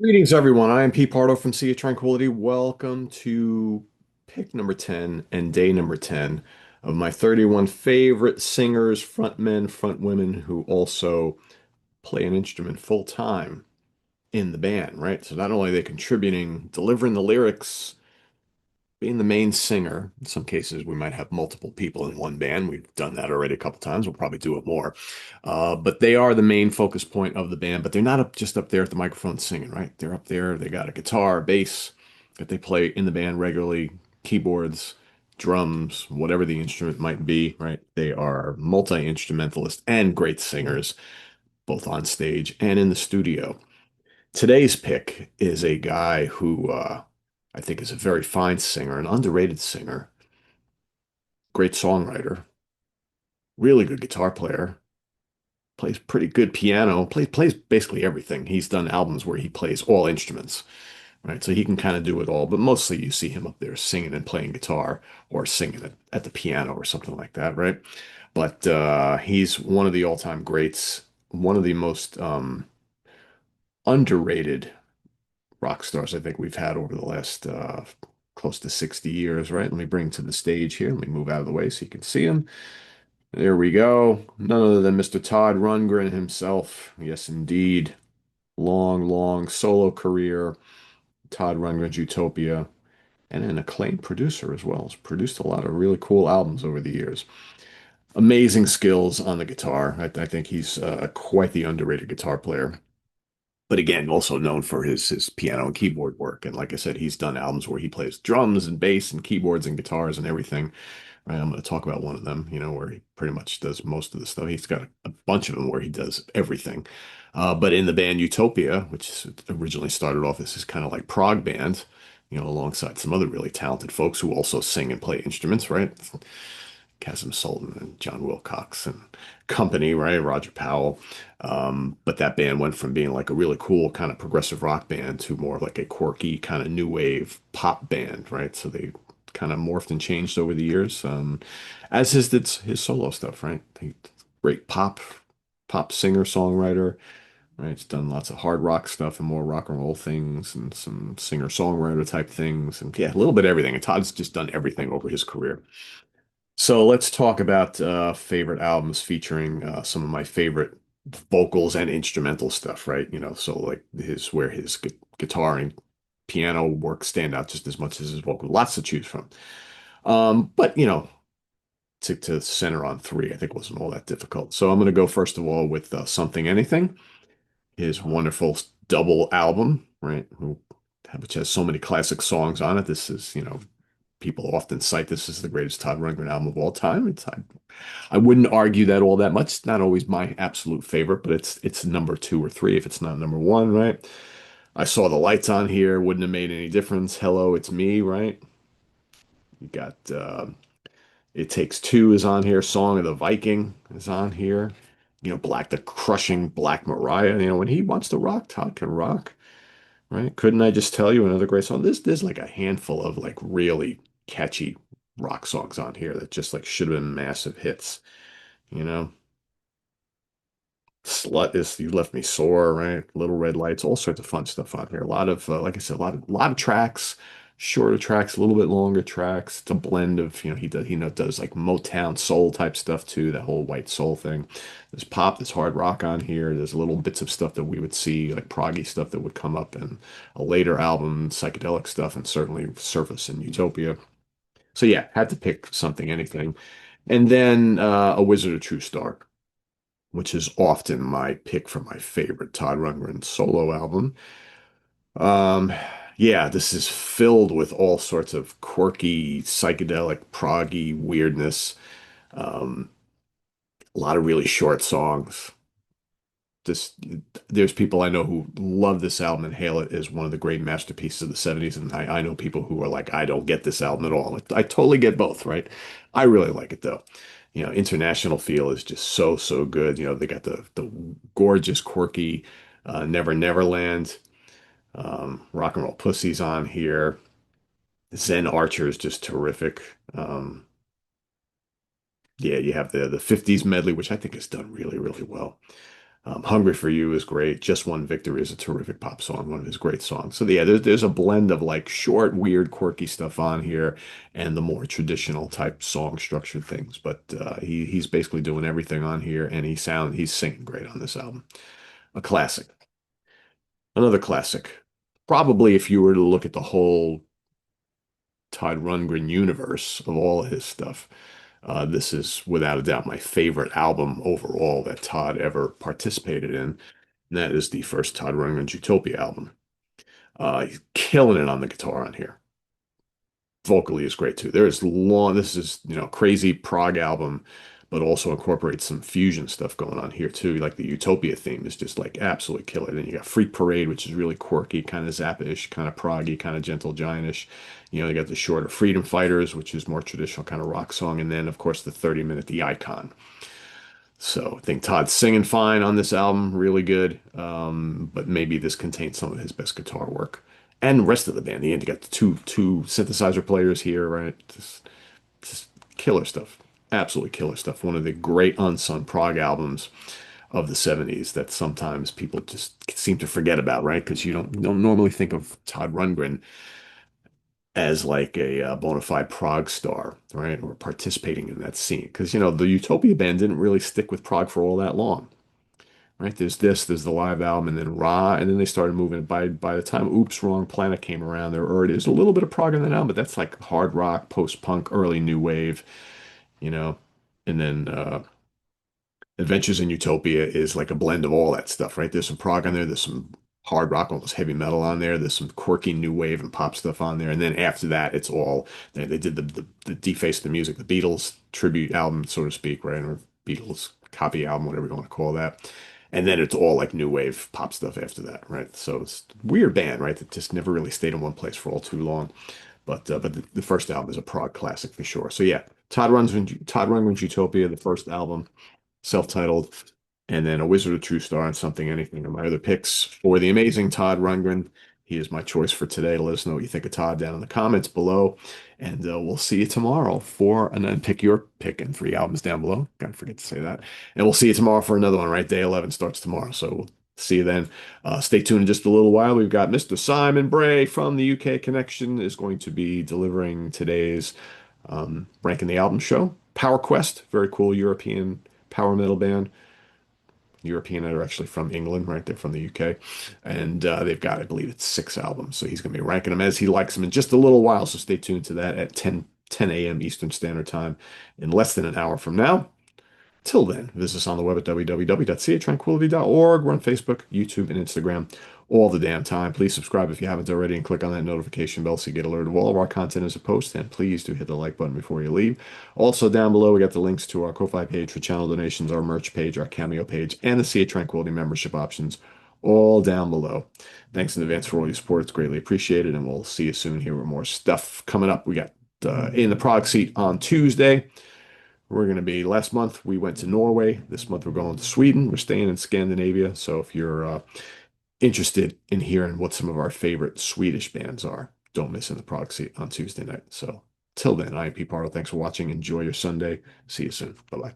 Greetings, everyone. I am Pete Pardo from Sea of Tranquility. Welcome to pick number 10 and day number 10 of my 31 favorite singers, frontmen, frontwomen who also play an instrument full time in the band, right? So not only are they contributing, delivering the lyrics, being the main singer. In some cases, we might have multiple people in one band. We've done that already a couple times. We'll probably do it more. But they are the main focus point of the band. But they're not just up there at the microphone singing, right? They're up there. They got a guitar, bass that they play in the band regularly, keyboards, drums, whatever the instrument might be, right? They are multi-instrumentalists and great singers, both on stage and in the studio. Today's pick is a guy who I think is a very fine singer, an underrated singer, great songwriter, really good guitar player, plays pretty good piano, plays basically everything. He's done albums where he plays all instruments, right? So he can kind of do it all, but mostly you see him up there singing and playing guitar or singing at the piano or something like that, right? But he's one of the all-time greats, one of the most underrated rock stars I think we've had over the last close to 60 years, right? Let me bring him to the stage here. Let me move out of the way so you can see him. There we go. None other than Mr. Todd Rundgren himself. Yes, indeed. Long, long solo career. Todd Rundgren's Utopia, and an acclaimed producer as well. He's produced a lot of really cool albums over the years. Amazing skills on the guitar. I think he's quite the underrated guitar player. But again, also known for his piano and keyboard work. And like I said, he's done albums where he plays drums and bass and keyboards and guitars and everything. Right, I'm going to talk about one of them, where he pretty much does most of the stuff. He's got a bunch of them where he does everything. But in the band Utopia, which originally started off as his kind of like prog band, alongside some other really talented folks who also sing and play instruments, right? Kasim Sultan and John Wilcox and company, right? Roger Powell. But that band went from being like a really cool kind of progressive rock band to more like a quirky kind of new wave pop band, right? So they kind of morphed and changed over the years, as did his solo stuff, right? Great pop singer songwriter, right? He's done lots of hard rock stuff and more rock and roll things and some singer songwriter type things, and yeah, a little bit of everything. And Todd's just done everything over his career. So let's talk about favorite albums featuring some of my favorite vocals and instrumental stuff, right? So like where his guitar and piano work stand out just as much as his vocal. Lots to choose from. But to center on three, I think wasn't all that difficult. So I'm going to go first of all with Something Anything, his wonderful double album, right? Which has so many classic songs on it. This is, people often cite this as the greatest Todd Rundgren album of all time. I wouldn't argue that all that much. It's not always my absolute favorite, but it's number two or three if it's not number one, right? I Saw the Lights on here. Wouldn't have made any difference. Hello, It's Me, right? You got It Takes Two is on here. Song of the Viking is on here. The crushing Black Mariah. When he wants to rock, Todd can rock, right? Couldn't I Just Tell You, another great song? There's like a handful of like really catchy rock songs on here that just like should have been massive hits, you know? Slut is You Left Me Sore, right? Little Red Lights, all sorts of fun stuff on here. A lot of, like I said, a lot of tracks, shorter tracks, a little bit longer tracks. It's a blend of, he does like Motown soul type stuff too, that whole white soul thing. There's pop, there's hard rock on here. There's little bits of stuff that we would see, like proggy stuff that would come up in a later album, psychedelic stuff, and certainly surface in Utopia. So yeah, had to pick Something Anything. And then A Wizard of True Star, which is often my pick for my favorite Todd Rundgren solo album. Um, yeah, this is filled with all sorts of quirky, psychedelic, proggy weirdness. Um, a lot of really short songs. This, there's people I know who love this album and hail it as one of the great masterpieces of the 70s, and I know people who are like, I don't get this album at all. I totally get both, right? I really like it though. International Feel is just so, so good. They got the gorgeous, quirky Never Neverland, Rock and Roll Pussies on here. Zen Archer is just terrific. Yeah, you have the 50s medley, which I think is done really, really well. Hungry for You is great. Just One Victory is a terrific pop song, one of his great songs. So yeah, there's a blend of like short, weird, quirky stuff on here and the more traditional type song structured things. But he's basically doing everything on here, and he's singing great on this album. A classic. Another classic. Probably if you were to look at the whole Todd Rundgren universe of all of his stuff, this is without a doubt my favorite album overall that Todd ever participated in. And that is the first Todd Rundgren's Utopia album. He's killing it on the guitar on here. Vocally is great too. There's long, this is, crazy prog album, but also incorporates some fusion stuff going on here too. Like the Utopia theme is just like absolutely killer. Then you got Freak Parade, which is really quirky, kind of Zappa-ish, kind of proggy, kind of Gentle Giant-ish. You got the shorter Freedom Fighters, which is more traditional kind of rock song. And then, of course, the 30-minute The Icon. So I think Todd's singing fine on this album, really good. But maybe this contains some of his best guitar work. And the rest of the band. The end, you got the two synthesizer players here, right? Just killer stuff. Absolutely killer stuff. One of the great unsung prog albums of the 70s that sometimes people just seem to forget about, right? Because you don't normally think of Todd Rundgren as like a bona fide prog star, right? Or participating in that scene. Because, the Utopia band didn't really stick with prog for all that long, right? There's the live album, and then Ra, and then they started moving. By the time Oops, Wrong Planet came around, there already is a little bit of prog in that album, but that's like hard rock, post-punk, early new wave, you know. And then Adventures in Utopia is like a blend of all that stuff, right? There's some prog on there, there's some hard rock, almost heavy metal on there, there's some quirky new wave and pop stuff on there, and then after that, it's all they did the Deface the Music, the Beatles tribute album, so to speak, right? Or Beatles copy album, whatever you want to call that. And then it's all like new wave pop stuff after that, right? So it's a weird band, right? That just never really stayed in one place for all too long. But the first album is a prog classic for sure. So yeah, Todd Rundgren's Utopia, the first album, self-titled, and then A Wizard of True Star and Something Anything are my other picks for the amazing Todd Rundgren. He is my choice for today. Let us know what you think of Todd down in the comments below, and we'll see you tomorrow and then pick your pick and 3 albums down below. Gotta forget to say that. And we'll see you tomorrow for another one, right? Day 11 starts tomorrow, so we'll see you then. Stay tuned in just a little while. We've got Mr. Simon Bray from the UK Connection is going to be delivering today's Ranking the Album show. Power Quest, very cool European power metal band. European that are actually from England, right? They're from the UK. And they've got, I believe it's 6 albums. So he's going to be ranking them as he likes them in just a little while. So stay tuned to that at 10 a.m. Eastern Standard Time in less than an hour from now. Till then, visit us on the web at www.seatranquility.org. We're on Facebook, YouTube, and Instagram all the damn time. Please subscribe if you haven't already and click on that notification bell so you get alerted of all of our content as a post. And please do hit the like button before you leave. Also, down below, we got the links to our Ko-Fi page for channel donations, our merch page, our Cameo page, and the Sea of Tranquility membership options all down below. Thanks in advance for all your support. It's greatly appreciated. And we'll see you soon here with more stuff coming up. We got In the Prague Seat on Tuesday. We're going to be, last month we went to Norway. This month we're going to Sweden. We're staying in Scandinavia. So if you're interested in hearing what some of our favorite Swedish bands are, don't miss In the Proxy on Tuesday night. So till then, I'm Pete Pardo. Thanks for watching. Enjoy your Sunday. See you soon. Bye bye.